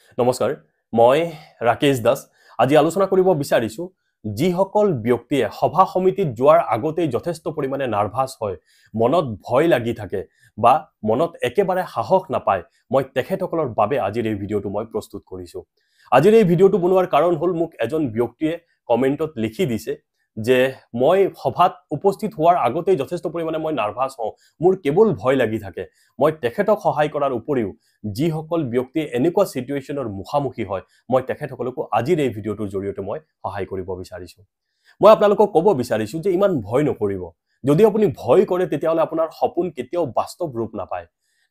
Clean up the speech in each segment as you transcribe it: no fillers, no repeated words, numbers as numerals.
নমস্কাৰ মই ৰাকেশ দাস আজি আলোচনা কৰিব বিচাৰিছো যিসকল ব্যক্তিয়ে সভা সমিতিত যোৱাৰ আগতেই যথেষ্ট পৰিমাণে নাৰ্ভাস হয় মনত ভয় লাগি থাকে বা মনত একেবাৰে সাহস নাপায় মই তেখেতসকলৰ বাবে আজিৰ এই ভিডিঅটো মই প্ৰস্তুত কৰিছো আজিৰ এই ভিডিঅটো বনোৱাৰ কাৰণ হ'ল মোক এজন ব্যক্তিয়ে কমেন্টত লিখি দিছে যে মই সভাত উপস্থিত হোৱাৰ আগতেই যথেষ্ট পৰিমাণে মই নাৰ্ভাস হওঁ মোৰ কেৱল ভয় লাগি থাকে মই তেখেতক সহায় কৰাৰ উপৰিও যিসকল ব্যক্তি এনেকুৱা সিচুৱেচনৰ মুখামুখি হয় মই তেখেতসকলক আজিৰ এই ভিডিঅটোৰ জৰিয়তে মই সহায় কৰিব বিচাৰিছো মই আপোনালোকক ক'ব বিচাৰিছো যে ইমান ভয় নকৰিব যদি আপুনি ভয় কৰে তেতিয়াহলে আপোনাৰ সপোন কেতিয়াও বাস্তৱ ৰূপ নাপায়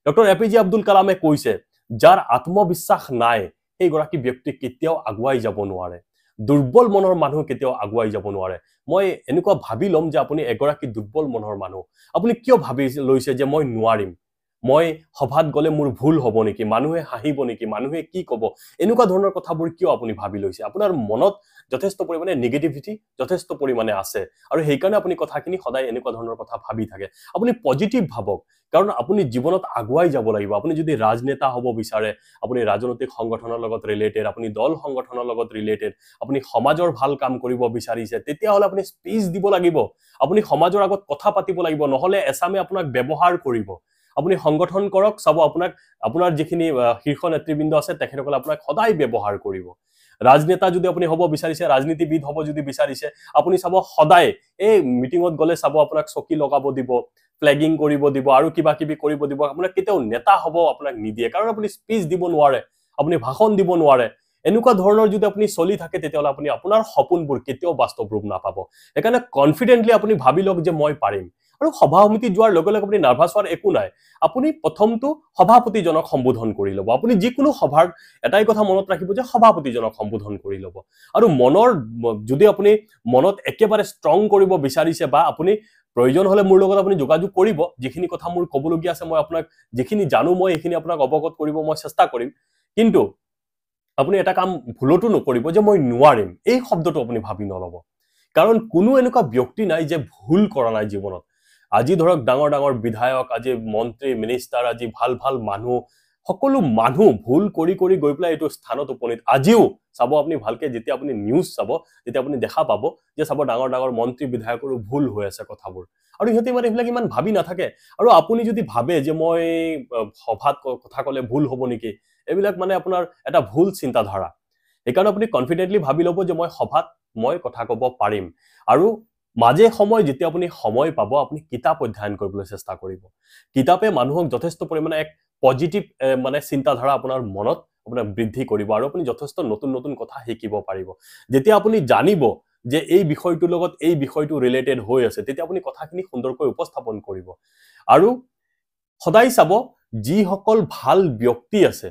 ডক্টৰ এপিজে আব্দুল কালামে কৈছে যাৰ আত্মবিশ্বাস নাই এই গৰাকী ব্যক্তি কেতিয়াও আগুৱাই যাব নোৱাৰে দুৰ্বল মনৰ মানুহ কেতিয়াও আগুৱাই যাব নোৱাৰে মই এনেকুৱা ভাবি লম যে আপুনি এগৰাকী দুৰ্বল মনৰ মানুহ আপুনি কিয় ভাবি লৈছে যে মই নোৱাৰিম মই সভাত গলে মোৰ ভুল হ'ব নেকি মানুহে হাঁহিব নেকি মানুহে কি ক'ব এনেকুৱা ধৰণৰ কথাবোৰ কিয় আপুনি ভাবি লৈছে আপোনাৰ মনত যথেষ্ট পৰিমাণে নেগেটিভিটি যথেষ্ট পৰিমাণে আছে আৰু সেই কাৰণে আপুনি কথাখিনি সদায় এনেকুৱা ধৰণৰ কথা ভাবি থাকে আপুনি পজিটিভ ভাবক কাৰণ আপুনি জীৱনত আগুৱাই যাব লাগিব আপুনি যদি ৰাজনেতা হ'ব বিচাৰে আপুনি ৰাজনৈতিক সংগঠনৰ লগত ৰিলেটেড আপুনি দল সংগঠনৰ লগত ৰিলেটেড আপুনি সমাজৰ ভাল কাম কৰিব বিচাৰিছে তেতিয়াহলে আপুনি স্পীচ দিব লাগিব আপুনি সমাজৰ আগত কথা পাতিব লাগিব নহলে এছামে আপোনাক ব্যৱহাৰ কৰিব আপুনি সংগঠন কৰক চাব আপোনাক আপোনাৰ যিখিনি শীৰ্ষ নেতৃবৃন্দ আছে তেখেতসকলে আপোনাক সদায় ব্যৱহাৰ কৰিব ৰাজনেতা যদি আপুনি হ'ব বিচাৰিছে ৰাজনীতিবিদ হ'ব যদি বিচাৰিছে আপুনি চাব সদায় এই মিটিংত গলে চাব আপোনাক চকী লগাব দিব ফ্লেগিং কৰিব দিব আৰু কিবা কিবি কৰিব দিব আপোনাক কেতিয়াও নেতা হ'ব আপোনাক নিদিয়ে কাৰণ আপুনি স্পীচ দিব নোৱাৰে আপুনি ভাষণ দিব নোৱাৰে এনেকুৱা ধৰণৰ যদি আপুনি চলি থাকে তেতিয়াহলে আপুনি আপোনাৰ সপোনবোৰ কেতিয়াও বাস্তৱ ৰূপ নাপাব একাৰণে কনফিডেন্টলি আপুনি ভাবি লওক যে মই পাৰিম আৰু সভা সমিতি যোৱাৰ লগে লগে আপুনি নাৰ্ভাস হোৱাৰ একো নাই আপুনি প্ৰথমটো সভাপতিজনক সম্বোধন কৰি ল'ব আপুনি যিকোনো সভাৰ এটাই কথা মনত ৰাখিব যে সভাপতিজনক সম্বোধন কৰি ল'ব আৰু মনৰ যদি আপুনি মনত একেবাৰে ষ্ট্ৰং কৰিব বিচাৰিছে বা আপুনি প্ৰয়োজন হলে মোৰ লগত আপুনি যোগাযোগ কৰিব যিখিনি কথা মোৰ ক'বলগীয়া আছে মই আপোনাক যিখিনি জানো মই এইখিনি আপোনাক অৱগত কৰিব মই চেষ্টা কৰিম কিন্তু আপুনি এটা কাম ভুলটো নকৰিব যে মই নোৱাৰিম এই শব্দটো আপুনি ভাবি নলব কাৰণ কোনো এনেকুৱা ব্যক্তি নাই যে ভুল কৰা নাই জীৱনত আজি ধৰক ডাঙৰ ডাঙৰ বিধায়ক আজি মন্ত্ৰী মিনিষ্টাৰ আজি ভাল ভাল মানুহ সকলো মানুহ ভুল কৰি কৰি গৈ পেলাই এইটো স্থানত উপনীত আজিও চাব আপুনি ভালকে যেতিয়া আপুনি নিউজ চাব তেতিয়া আপুনি দেখা পাব যে চাব ডাঙৰ ডাঙৰ মন্ত্ৰী বিধায়কৰো ভুল হৈ আছে কথাবোৰ আৰু ইহঁতে মানে এইবিলাক ইমান ভাবি নাথাকে আৰু আপুনি যদি ভাবে যে মই সভাত কথা ক'লে ভুল হ'ব নেকি এইবিলাক মানে আপোনাৰ এটা ভুল চিন্তাধাৰা এইকাৰণে আপুনি কনফিডেন্টলি ভাবি ল'ব যে মই সভাত মই কথা ক'ব পাৰিম আৰু মাজে সময় যেতিয়া আপুনি সময় পাব আপুনি কিতাপ অধ্যয়ন কৰিবলৈ চেষ্টা কৰিব কিতাপে মানুহক যথেষ্ট পৰিমাণে এক পজিটিভ মানে চিন্তাধাৰা আপোনাৰ মনত আপোনাৰ বৃদ্ধি কৰিব আৰু আপুনি যথেষ্ট নতুন নতুন কথা শিকিব পাৰিব যেতিয়া আপুনি জানিব যে এই বিষয়টোৰ লগত এই বিষয়টো ৰিলেটেড হৈ আছে তেতিয়া আপুনি কথাখিনি সুন্দৰকৈ উপস্থাপন কৰিব আৰু সদায় চাব যিসকল ভাল ব্যক্তি আছে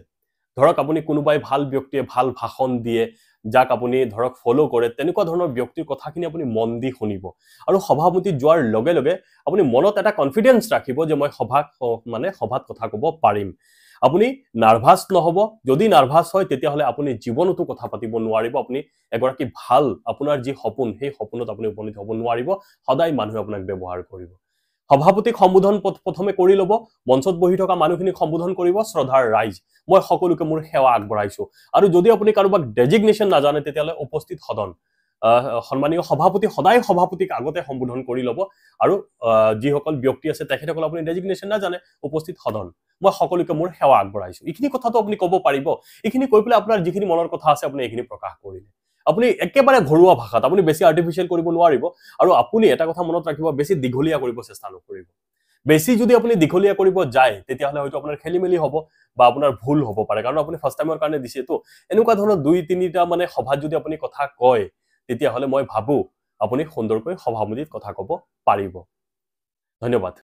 ধৰক আপুনি কোনোবাই ভাল ব্যক্তিয়ে ভাল ভাষণ দিয়ে যাক আপুনি ধৰক ফলো কৰে তেনেকুৱা ধৰণৰ ব্যক্তিৰ কথাখিনি আপুনি মন দি শুনিব আৰু সভাপতিত যোৱাৰ লগে লগে আপুনি মনত এটা কনফিডেন্স ৰাখিব যে মই সভাত কথা ক'ব পাৰিম আপুনি নাৰ্ভাস নহব যদি নাৰ্ভাস হয় তেতিয়াহলে আপুনি জীৱনতো কথা পাতিব নোৱাৰিব আপুনি এগৰাকী ভাল আপোনাৰ যি সপোন সেই সপোনত আপুনি উপনীত হ'ব নোৱাৰিব সদায় মানুহে আপোনাক ব্যৱহাৰ কৰিব সভাপতিক সম্বোধন প্ৰথমে কৰি ল'ব মঞ্চত বহি থকা মানুহখিনিক সম্বোধন কৰিব শ্ৰদ্ধাৰ ৰাইজ মই সকলোকে মোৰ সেৱা আগবঢ়াইছো আৰু যদি আপুনি কাৰোবাক ডেজিগনেশ্যন নাজানে তেতিয়াহলে উপস্থিত সদন সন্মানীয় সভাপতি সদায় সভাপতিক আগতে সম্বোধন কৰি ল'ব আৰু যিসকল ব্যক্তি আছে তেখেতসকল আপুনি ডেজিগনেশ্যন নাজানে উপস্থিত সদন মই সকলোকে মোৰ সেৱা আগবঢ়াইছো এইখিনি কথাটো আপুনি ক'ব পাৰিব এইখিনি কৈ পেলাই আপোনাৰ যিখিনি মনৰ কথা আছে আপুনি এইখিনি প্ৰকাশ কৰিলে আপুনি একেবাৰে ঘৰুৱা ভাষাত আপুনি বেছি আৰ্টিফিশিয়াল কৰিব নোৱাৰিব আৰু আপুনি এটা কথা মনত ৰাখিব বেছি দীঘলীয়া কৰিব চেষ্টা নকৰিব বেছি যদি আপুনি দীঘলীয়া কৰিব যায় তেতিয়াহলে হয়তো আপোনাৰ খেলিমেলি হ'ব বা আপোনাৰ ভুল হ'ব পাৰে কাৰণ আপুনি ফাৰ্ষ্ট টাইমৰ কাৰণে দিছে তো এনেকুৱা ধৰণৰ দুই তিনিটা মানে সভাত যদি আপুনি কথা কয় তেতিয়াহলে মই ভাবো আপুনি সুন্দৰকৈ সভাপতিত কথা ক'ব পাৰিব ধন্যবাদ